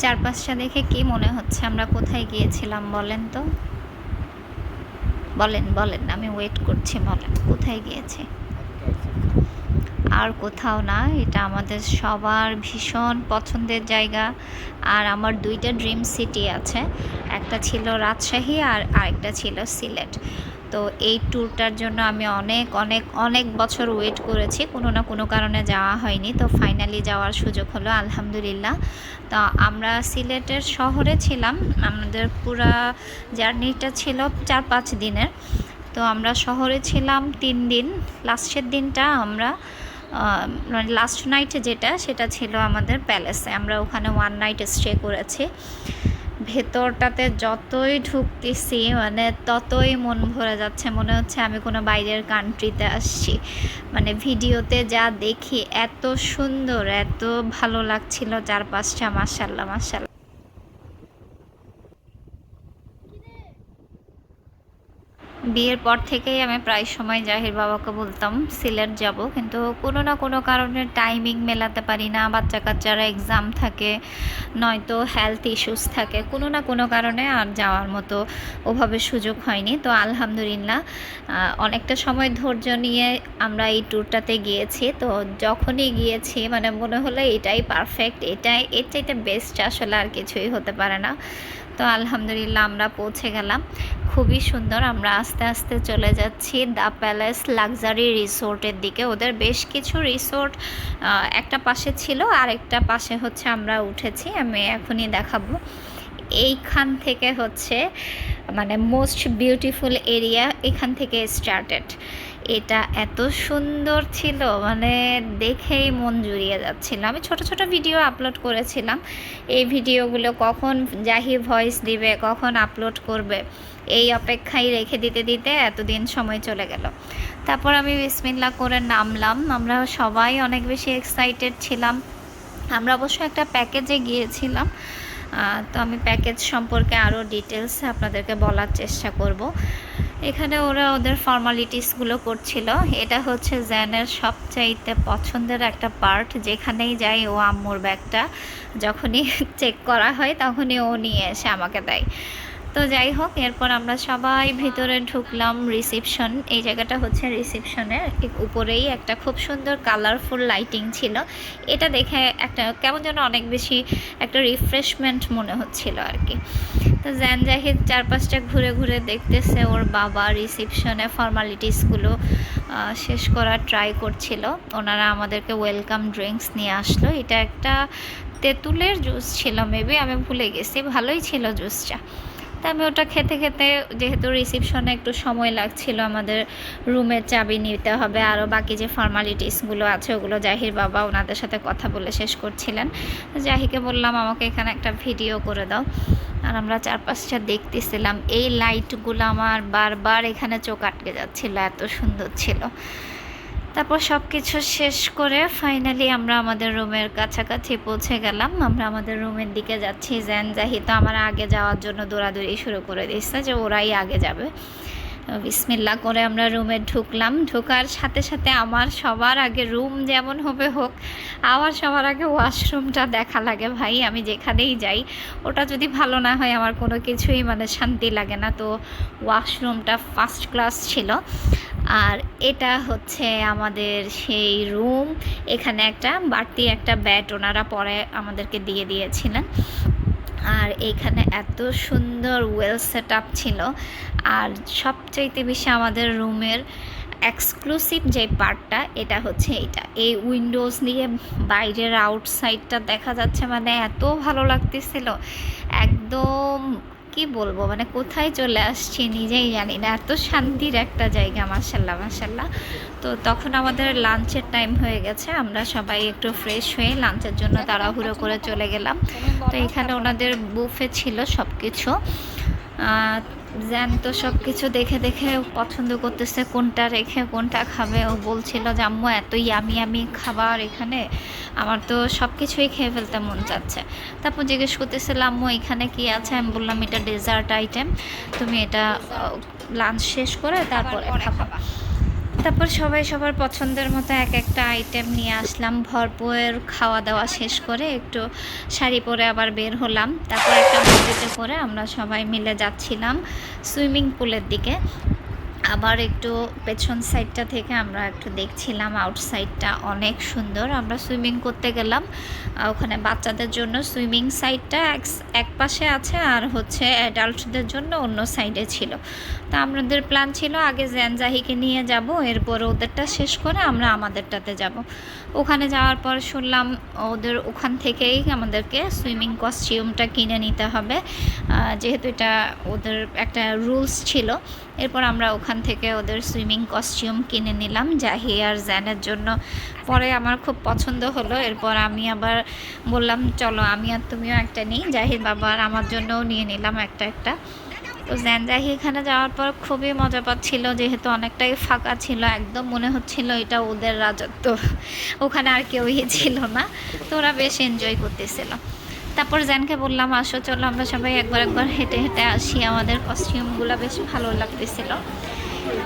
চারপাশটা দেখে কি মনে হচ্ছে আমরা কোথায় গিয়েছিলাম বলেন তো? বলেন বলেন, আমি ওয়েট করছি, বলেন কোথায় গিয়েছি? আর কোথাও না, এটা আমাদের সবার ভীষণ পছন্দের জায়গা। আর আমার দুইটা ড্রিম সিটি আছে, একটা ছিল রাজশাহী আর আরেকটা ছিল সিলেট। তো এই ট্যুরটার জন্য আমি অনেক অনেক অনেক বছর ওয়েট করেছি, কোনো না কোনো কারণে যাওয়া হয়নি। তো ফাইনালি যাওয়ার সুযোগ হলো, আলহামদুলিল্লাহ। তো আমরা সিলেটের শহরে ছিলাম, আমাদের পুরা জার্নিটা ছিল 4-5 দিনের। তো আমরা শহরে ছিলাম 3 দিন। লাস্টের দিনটা আমরা মানে লাস্ট নাইট যেটা, সেটা ছিল আমাদের প্যালেসে। আমরা ওখানে 1 নাইট স্টে করেছি। ভেতরটাতে যতই ঢুকতেছি মানে ততই মন ভরে যাচ্ছে, মনে হচ্ছে আমি কোনো বাইরের কান্ট্রিতে আসছি। মানে ভিডিওতে যা দেখি এত সুন্দর, এত ভালো লাগছিল চারপাশটা, মাশাআল্লাহ মাশাআল্লাহ। বিয়ের পর থেকেই আমি প্রায় সময় জাহির বাবাকে বলতাম সিলেট যাব, কিন্তু কোনো না কোনো কারণে টাইমিং মেলাতে পারি না। বাচ্চা কাচ্চারা এক্সাম থাকে, নয়তো হেলথ ইস্যুস থাকে, কোনো না কোনো কারণে আর যাওয়ার মতো ওভাবে সুযোগ হয়নি। তো আলহামদুলিল্লাহ অনেকটা সময় ধৈর্য নিয়ে আমরা এই ট্যুরটাতে গিয়েছি। তো যখনই গিয়েছি মানে মনে হলো এটাই পারফেক্ট, এটাই এর চাইতে বেস্ট আসলে আর কিছুই হতে পারে না। তো আলহামদুলিল্লাহ আমরা পৌঁছে গেলাম, খুবই সুন্দর। আমরা আস্তে আস্তে চলে যাচ্ছি দ্য প্যালেস লাক্সারি রিসোর্টের দিকে। ওদের বেশ কিছু রিসোর্ট একটা পাশে ছিল, আর একটা পাশে হচ্ছে আমরা উঠেছি, আমি এখনই দেখাবো। এইখান থেকে হচ্ছে মানে মোস্ট বিউটিফুল এরিয়া এখান থেকে স্টার্টেড। এটা এত সুন্দর ছিল মানে দেখেই মন জুড়িয়ে যাচ্ছিল। আমি ছোট ছোট ভিডিও আপলোড করেছিলাম, এই ভিডিওগুলো কখন জাহি ভয়েস দিবে, কখন আপলোড করবে, এই অপেক্ষায় রেখে দিতে দিতে এতদিন সময় চলে গেল। তারপর আমি বিসমিল্লাহ করে নামলাম। আমরা সবাই অনেক বেশি এক্সাইটেড ছিলাম। আমরা অবশ্য একটা প্যাকেজে গিয়েছিলাম, তো আমি প্যাকেজ সম্পর্কে আরও ডিটেলসে আপনাদেরকে বলার চেষ্টা করব। এখানে ওরা ওদের ফর্মালিটিসগুলো করছিল। এটা হচ্ছে জ্যানের সবচাইতে পছন্দের একটা পার্ট, যেখানেই যাই ও আম্মুর ব্যাগটা যখনই চেক করা হয় তখনই ও নিয়ে এসে আমাকে দেয়। তো যাই হোক, এরপর আমরা সবাই ভিতরে ঢুকলাম। রিসেপশন, এই জায়গাটা হচ্ছে রিসেপশনের উপরেই একটা খুব সুন্দর কালারফুল লাইটিং ছিল। এটা দেখে একটা কেমন যেন অনেক বেশি একটা রিফ্রেশমেন্ট মনে হচ্ছিল আর কি। তো জ্যান জাহিদ চারপাশটা ঘুরে ঘুরে দেখতেছে, ওর বাবা রিসেপশনে ফর্মালিটিসগুলো শেষ করার ট্রাই করছিল। ওনারা আমাদেরকে ওয়েলকাম ড্রিঙ্কস নিয়ে আসলো। এটা একটা তেঁতুলের জুস ছিল মেবি, আমি ভুলে গেছি, ভালোই ছিল জুসটা। তা আমি ওটা খেতে খেতে, যেহেতু রিসেপশনে একটু সময় লাগছিল, আমাদের রুমের চাবি নিতে হবে, আরও বাকি যে ফর্মালিটিসগুলো আছে ওগুলো জাহির বাবা ওনাদের সাথে কথা বলে শেষ করছিলেন। জাহিকে বললাম আমাকে এখানে একটা ভিডিও করে দাও, আর আমরা চারপাশটা দেখতেছিলাম। এই লাইটগুলো আমার বারবার এখানে চোখ আটকে যাচ্ছিল, এত সুন্দর ছিল। তারপর সব কিছু শেষ করে ফাইনালি আমরা আমাদের রুমের কাছাকাছি পৌঁছে গেলাম। আমরা আমাদের রুমের দিকে যাচ্ছি। জ্যান জাহি তো আমার আগে যাওয়ার জন্য দৌড়াদৌড়ি শুরু করে দিচ্ছে যে ওরাই আগে যাবে। বিসমিল্লাহ করে আমরা রুমে ঢুকলাম। ঢোকার সাথে সাথে আমার সবার আগে রুম যেমন হবে হোক, আমার সবার আগে ওয়াশরুমটা দেখা লাগে ভাই। আমি যেখানেই যাই ওটা যদি ভালো না হয় আমার কোনো কিছুই মানে শান্তি লাগে না। তো ওয়াশরুমটা ফার্স্ট ক্লাস ছিল। আর এটা হচ্ছে আমাদের সেই রুম। এখানে একটা বাড়তি একটা ব্যাট ওনারা পরে আমাদেরকে দিয়ে দিয়েছিলেন। আর এইখানে এত সুন্দর ওয়েল সেট আপ ছিল। আর সবচাইতে বেশি আমাদের রুমের এক্সক্লুসিভ যে পার্টটা, এটা হচ্ছে এইটা, এই উইন্ডোজ দিয়ে বাইরের আউটসাইডটা দেখা যাচ্ছে, মানে এত ভালো লাগতেছিল। একদম কি বলবো, মানে কোথায় চলে আসছি নিজেই জানি না, এত শান্তির একটা জায়গা, মাশাল্লাহ মাশাল্লাহ। তো তখন আমাদের লাঞ্চের টাইম হয়ে গেছে, আমরা সবাই একটু ফ্রেশ হয়ে লাঞ্চের জন্য তাড়াহুড়ো করে চলে গেলাম। তো এখানে ওনাদের বুফে ছিল সব কিছু। জ্যান তো সব কিছু দেখে দেখে পছন্দ করতেছে, কোনটা রেখে কোনটা খাবে। ও বলছিল যে আম্মু এত ইয়ামি ইয়ামি খাবার এখানে, আমার তো সব কিছুই খেয়ে ফেলতে মন চাচ্ছে। তারপর জিজ্ঞেস করতেছিলাম আম্মু এখানে কি আছে, আমি বললাম এটা ডেজার্ট আইটেম, তুমি এটা লাঞ্চ শেষ করে তারপরে খাবা। তারপর সবাই সবার পছন্দের মতো এক একটা আইটেম নিয়ে আসলাম। ভরপুর খাওয়া দাওয়া শেষ করে একটু শাড়ি পরে আবার বের হলাম। তারপর একটা বগিতে করে আমরা সবাই মিলে যাচ্ছিলাম সুইমিং পুলের দিকে। আবার একটু পেছন সাইডটা থেকে আমরা একটু দেখছিলাম আউটসাইডটা অনেক সুন্দর। আমরা সুইমিং করতে গেলাম, ওখানে বাচ্চাদের জন্য সুইমিং সাইডটা এক পাশে আছে, আর হচ্ছে অ্যাডাল্টদের জন্য অন্য সাইডে ছিল। তো আমাদের প্ল্যান ছিল আগে জাহিকে নিয়ে যাব, এরপর ওদেরটা শেষ করে আমরা আমাদেরটাতে যাব। ওখানে যাওয়ার পর শুনলাম ওদের ওখান থেকেই আমাদেরকে সুইমিং কস্টিউমটা কিনে নিতে হবে, যেহেতু এটা ওদের একটা রুলস ছিল। এরপর আমরা ওখান থেকে ওদের সুইমিং কস্টিউম কিনে নিলাম জাহি আর জ্যানের জন্য। পরে আমার খুব পছন্দ হলো, এরপর আমি আবার বললাম চলো আমি আর তুমিও একটা নিই। জাহির বাবা আর আমার জন্যও নিয়ে নিলাম একটা একটা। তো জাহি এখানে যাওয়ার পর খুবই মজা পাচ্ছিল, যেহেতু অনেকটাই ফাঁকা ছিল, একদম মনে হচ্ছিল এটা ওদের রাজত্ব, ওখানে আর কেউই ছিল না। তো ওরা বেশ এনজয় করতেছিল। তারপর জ্যানকে বললাম আসো চলো আমরা সবাই একবার হেঁটে হেঁটে আসি, আমাদের কস্টিউমগুলো বেশ ভালো লাগতেছিল।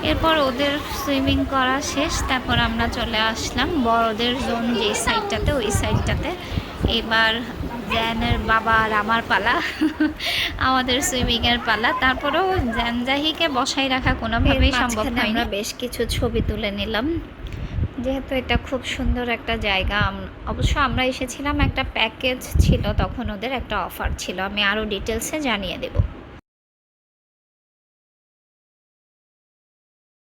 এরপর ওদের সুইমিং করা শেষ, তারপর আমরা চলে আসলাম বড়দের জোন যে সাইডটাতে, ওই সাইডটাতে। এবার জ্যানের বাবা আর আমার পালা, আমাদের সুইমিংয়ের পালা। তারপরেও জাহিকে বসাই রাখা কোনোভাবেই সম্ভব হয়নি। আমরা বেশ কিছু ছবি তুলে নিলাম, যেহেতু এটা খুব সুন্দর একটা জায়গা। অবশ্য আমরা এসেছিলাম একটা প্যাকেজ ছিল, তখন ওদের একটা অফার ছিল, আমি আরও ডিটেলসে জানিয়ে দেবো।